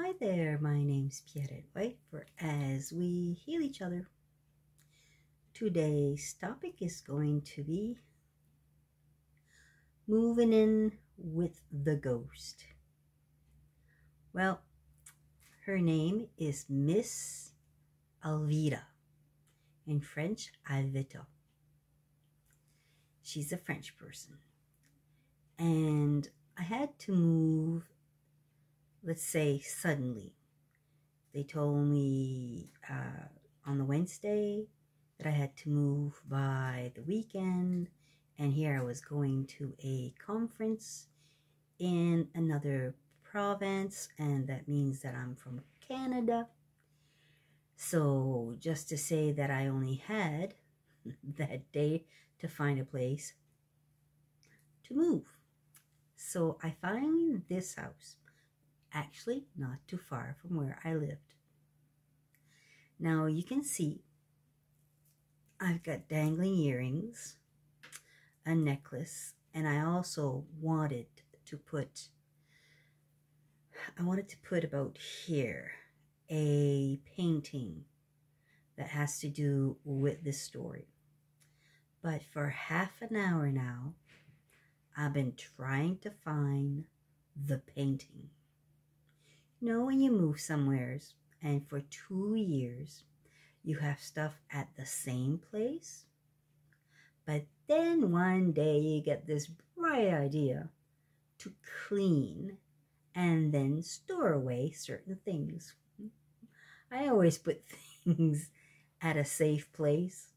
Hi there, my name's Pierre White for As We Heal Each Other. Today's topic is going to be moving in with the ghost. Well, her name is Miss Alveta, in French, Alveta. She's a French person. And I had to move, let's say, suddenly. They told me on the Wednesday that I had to move by the weekend, and here I was going to a conference in another province, and that means that I'm from Canada. So just to say that I only had that day to find a place to move. So I found this house, actually not too far from where I lived. Now you can see I've got dangling earrings, a necklace, and I also wanted to put about here a painting that has to do with this story. But for half an hour now, I've been trying to find the painting. You know, when you move somewheres and for 2 years you have stuff at the same place, but then one day you get this bright idea to clean and then store away certain things. I always put things at a safe place.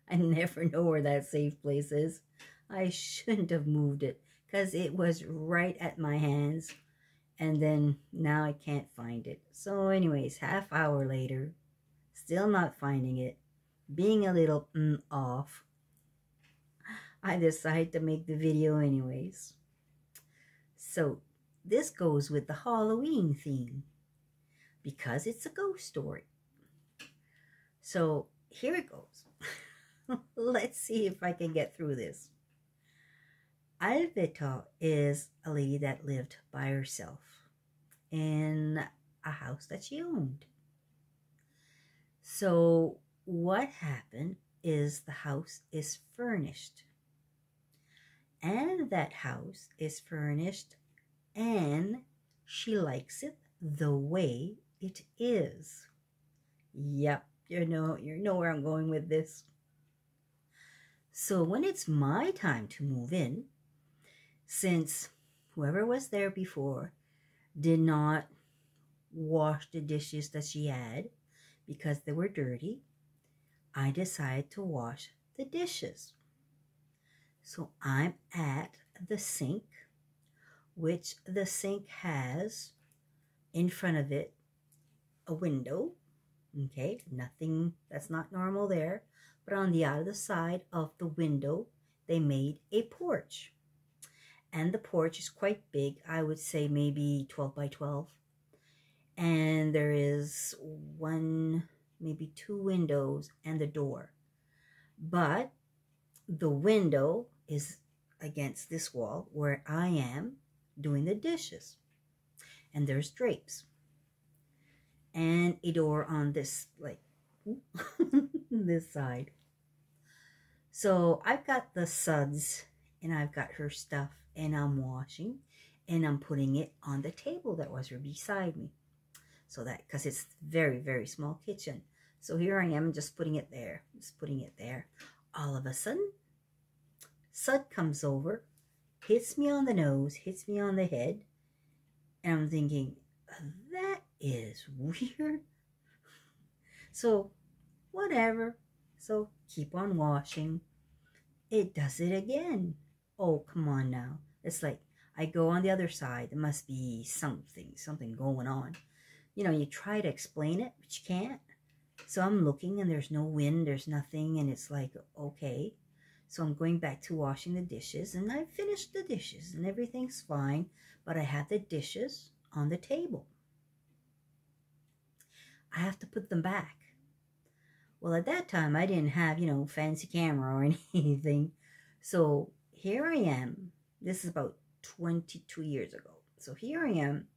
I never know where that safe place is. I shouldn't have moved it because it was right at my hands, and then now I can't find it. So anyways, half hour later, still not finding it, being a little off, I decided to make the video anyways. So this goes with the Halloween theme because it's a ghost story. So here it goes. Let's see if I can get through this. Alveta is a lady that lived by herself in a house that she owned. So what happened is the house is furnished. And that house is furnished and she likes it the way it is. Yep, you know where I'm going with this. So when it's my time to move in, since whoever was there before did not wash the dishes that she had because they were dirty, I decided to wash the dishes. So I'm at the sink, which the sink has in front of it a window. Okay, nothing that's not normal there. But on the other side of the window, they made a porch. And the porch is quite big. I would say maybe 12 by 12. And there is maybe 2 windows and the door. But the window is against this wall where I am doing the dishes. And there's drapes. And a door on this, like, this side. So I've got the suds and I've got her stuff and I'm washing and I'm putting it on the table that was beside me. So that, because it's very, very small kitchen. So here I am just putting it there, All of a sudden, Sud comes over, hits me on the nose, hits me on the head. And I'm thinking, that is weird. So whatever. So keep on washing. It does it again. Oh, come on now. It's like I go on the other side. There must be something going on. You know, you try to explain it, but you can't. So I'm looking and there's no wind, there's nothing. And it's like, okay. So I'm going back to washing the dishes and I finished the dishes and everything's fine. But I have the dishes on the table. I have to put them back. Well, at that time, I didn't have, fancy camera or anything. So here I am. This is about 22 years ago. So here I am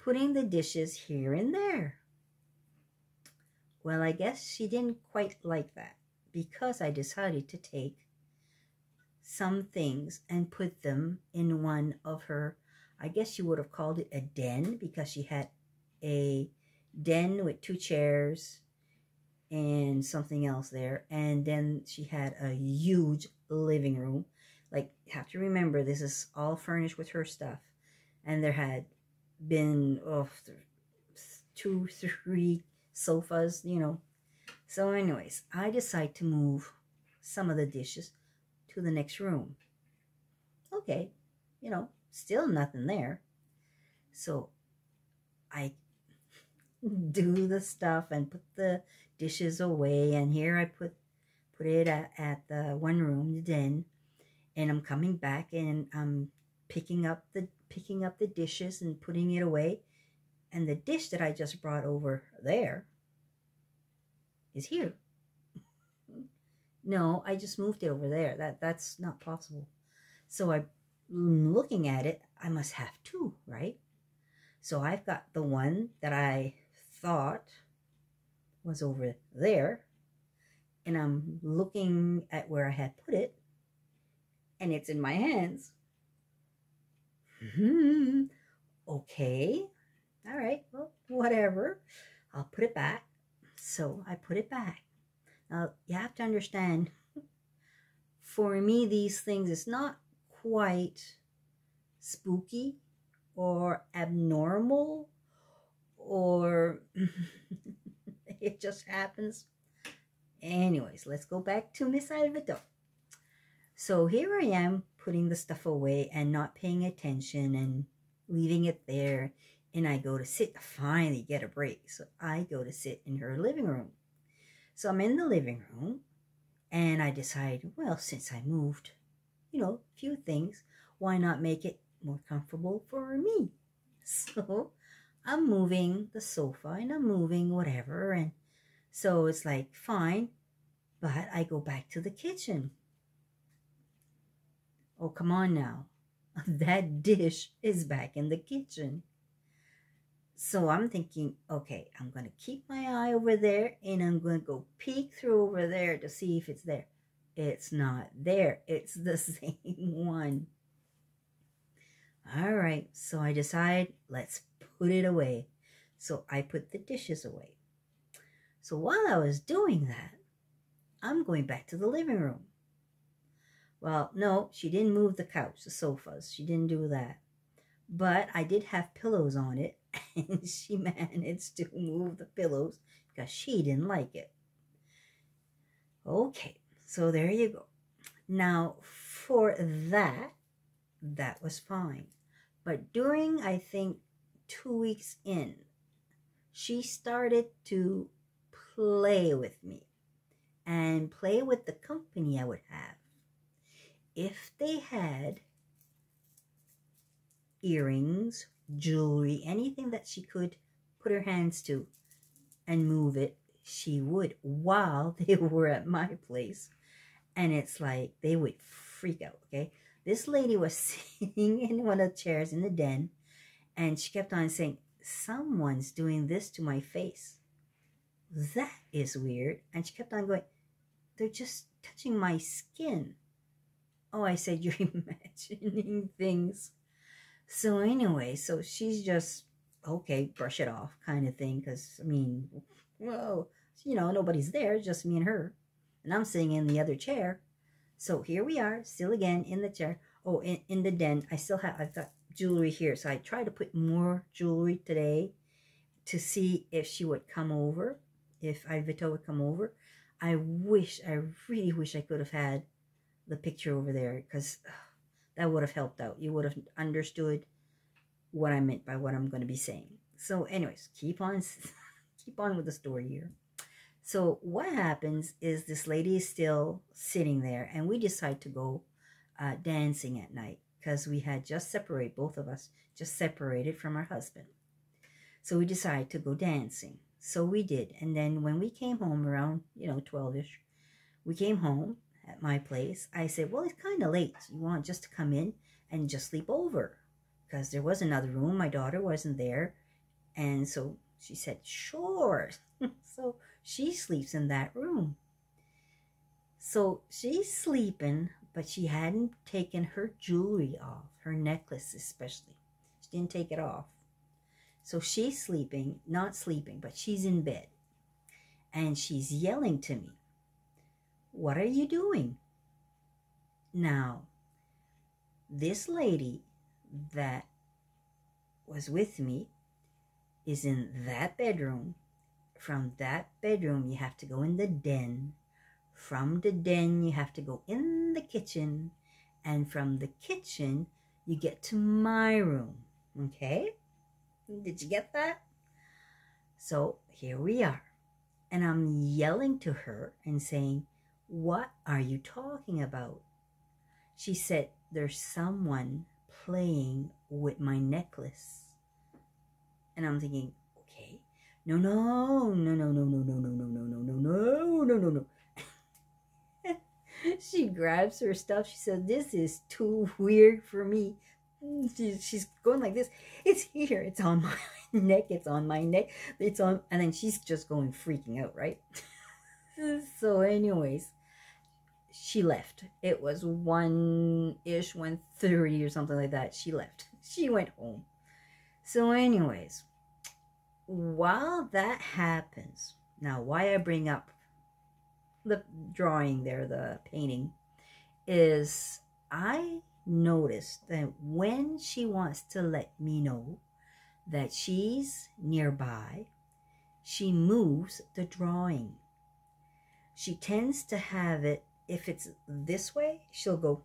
putting the dishes here and there. Well, I guess she didn't quite like that because I decided to take some things and put them in one of her, I guess you would have called it a den, because she had a den with 2 chairs and something else there. And then she had a huge living room. Like, you have to remember, this is all furnished with her stuff. And there had been 2, 3 sofas, you know. So anyways, I decide to move some of the dishes to the next room. Okay, you know, still nothing there. So I do the stuff and put the dishes away, and here I put it at the one room, the den, and I'm coming back and I'm picking up the dishes and putting it away, and the dish that I just brought over there is here. No, I just moved it over there. That's not possible. So I'm looking at it, I must have 2, right? So I've got the one that I thought was over there, and I'm looking at where I had put it, and it's in my hands. Okay, all right, well, whatever. I'll put it back. So I put it back. Now, you have to understand, for me, these things, it's not quite spooky or abnormal, or it just happens. Anyways, let's go back to Miss Alveta. So here I am putting the stuff away and not paying attention and leaving it there. And I go to sit, finally get a break. So I go to sit in her living room. So I'm in the living room, and I decide, well, since I moved, you know, a few things, why not make it more comfortable for me? So I'm moving the sofa and I'm moving whatever. And so it's like, fine, but I go back to the kitchen. Oh, come on now. That dish is back in the kitchen. So I'm thinking, okay, I'm going to keep my eye over there, and I'm going to go peek through over there to see if it's there. It's not there. It's the same one. All right, so I decide, let's put it away. So I put the dishes away. So while I was doing that, I'm going back to the living room. Well, no, she didn't move the couch, the sofas. She didn't do that. But I did have pillows on it, and she managed to move the pillows because she didn't like it. Okay, so there you go. Now, for that was fine. But during, I think, 2 weeks in, she started to play with me and play with the company I would have. If they had earrings, jewelry, anything that she could put her hands to and move it, she would, while they were at my place. And it's like they would freak out, okay? This lady was sitting in one of the chairs in the den, and she kept on saying, someone's doing this to my face. That is weird. And she kept on going, they're just touching my skin. Oh, I said, you're imagining things. So anyway, so she's just, okay, brush it off kind of thing. Because, I mean, well, you know, nobody's there, just me and her. And I'm sitting in the other chair. So here we are, still again in the chair. Oh, in the den, I've got jewelry here. So I tried to put more jewelry today to see if she would come over, if Alveta would come over. I really wish I could have had the picture over there, because that would have helped out. You would have understood what I meant by what I'm going to be saying. So anyways, keep on with the story here. So what happens is this lady is still sitting there, and we decide to go dancing at night, because we had just separated, both of us just separated from our husband. So we decided to go dancing. So we did. And then when we came home around, 12-ish, we came home at my place. I said, well, it's kind of late. You want just to come in and just sleep over? Because there was another room. My daughter wasn't there. And so she said, sure. So she sleeps in that room. So she's sleeping, but she hadn't taken her jewelry off, her necklace especially. She didn't take it off. So she's sleeping, not sleeping, but she's in bed. And she's yelling to me, what are you doing? Now, this lady that was with me is in that bedroom. From that bedroom, you have to go in the den. From the den, you have to go in the kitchen. And from the kitchen, you get to my room. Okay? Did you get that? So here we are. And I'm yelling to her and saying, what are you talking about? She said, there's someone playing with my necklace. And I'm thinking, okay, no, no, no, no, no, no, no, no, no, no, no, no, no, no, no. She grabs her stuff. She said, this is too weird for me. She's going like this. It's here. It's on my neck. It's on my neck. It's on. And then she's just going freaking out, right? So anyways, she left. It was 1-ish, 1:30 or something like that. She left. She went home. So anyways, while that happens, now why I bring up the drawing there, the painting, is I noticed that when she wants to let me know that she's nearby, she moves the drawing. She tends to have it, if it's this way, she'll go,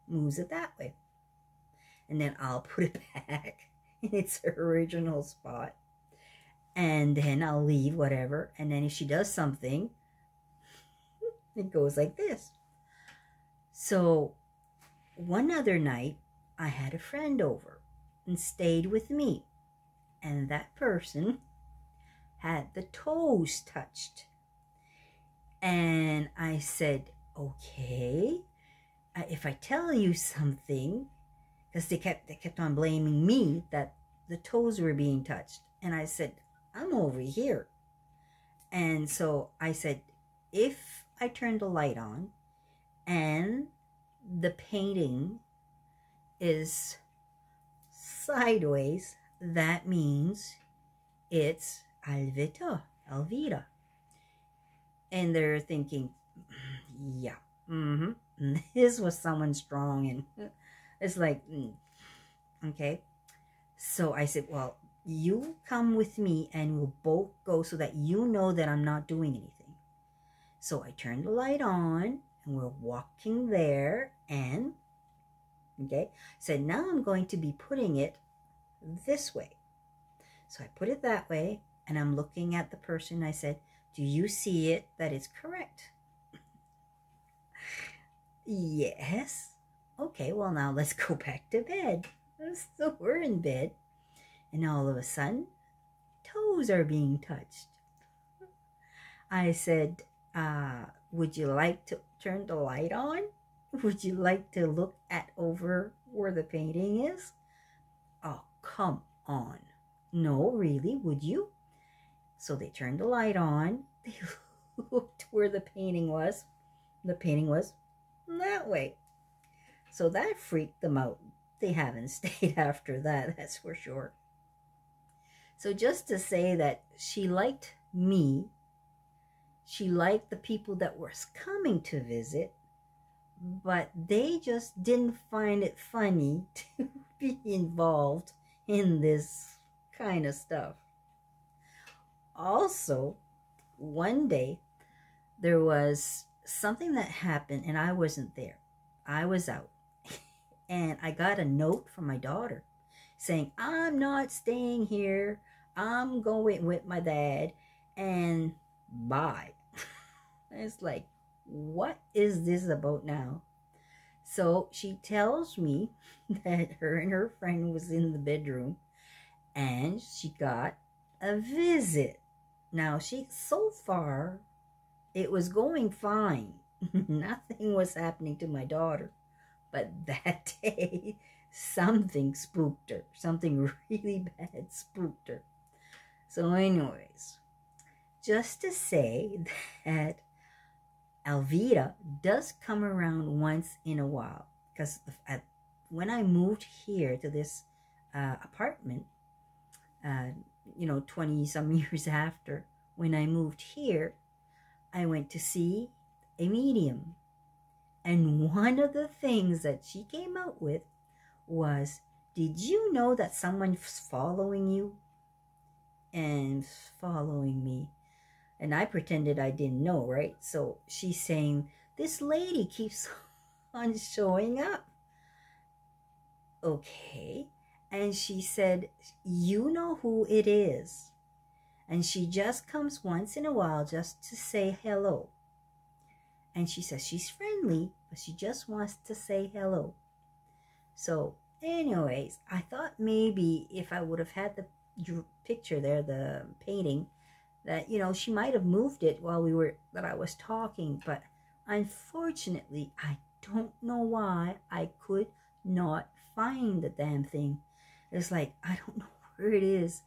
moves it that way. And then I'll put it back in its original spot. And then I'll leave, whatever. And then if she does something, it goes like this. So one other night, I had a friend over and stayed with me. And that person had the toes touched. And I said, okay, if I tell you something, because they kept on blaming me that the toes were being touched. And I said, I'm over here. And so I said, if I turn the light on and the painting is sideways, that means it's Alveta. And they're thinking, yeah, this was someone strong. And it's like, okay. So I said, well, you come with me and we'll both go so that you know that I'm not doing anything. So I turned the light on and we're walking there and, okay, said, now I'm going to be putting it this way. So I put it that way and I'm looking at the person. I said, do you see it that it's correct? Yes. Okay, well now let's go back to bed. So we're in bed and all of a sudden toes are being touched. I said, would you like to turn the light on? Would you like to look at over where the painting is? Oh, come on. No, really, would you? So they turned the light on. They looked where the painting was. The painting was that way. So that freaked them out. They haven't stayed after that, that's for sure. So just to say that she liked me, she liked the people that were coming to visit, but they just didn't find it funny to be involved in this kind of stuff. Also, one day, there was something that happened and I wasn't there. I was out. And I got a note from my daughter saying, I'm not staying here. I'm going with my dad. And bye. It's like, what is this about now? So she tells me that her and her friend was in the bedroom and she got a visit. Now, so far, it was going fine. Nothing was happening to my daughter. But that day, something spooked her. Something really bad spooked her. So anyways, just to say that Alveta does come around once in a while, because when I moved here to this apartment, uh, 20 some years after, when I moved here, I went to see a medium. And one of the things that she came out with was, did you know that someone's following you and following me? And I pretended I didn't know, right? So she's saying, this lady keeps on showing up. Okay. And she said, you know who it is. And she just comes once in a while just to say hello. And she says she's friendly, but she just wants to say hello. So anyways, I thought maybe if I would have had the picture there, the painting, that, she might have moved it while that I was talking. But unfortunately, I don't know why I could not find the damn thing. It's like, I don't know where it is.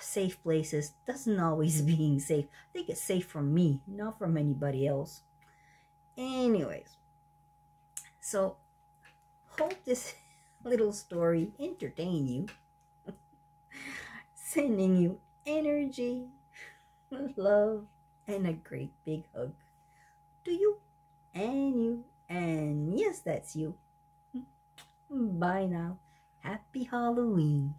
Safe places doesn't always being safe. I think it's safe from me, not from anybody else. Anyways, so hope this little story entertain you. Sending you energy, love, and a great big hug to you and you. And yes, that's you. Bye now. Happy Halloween.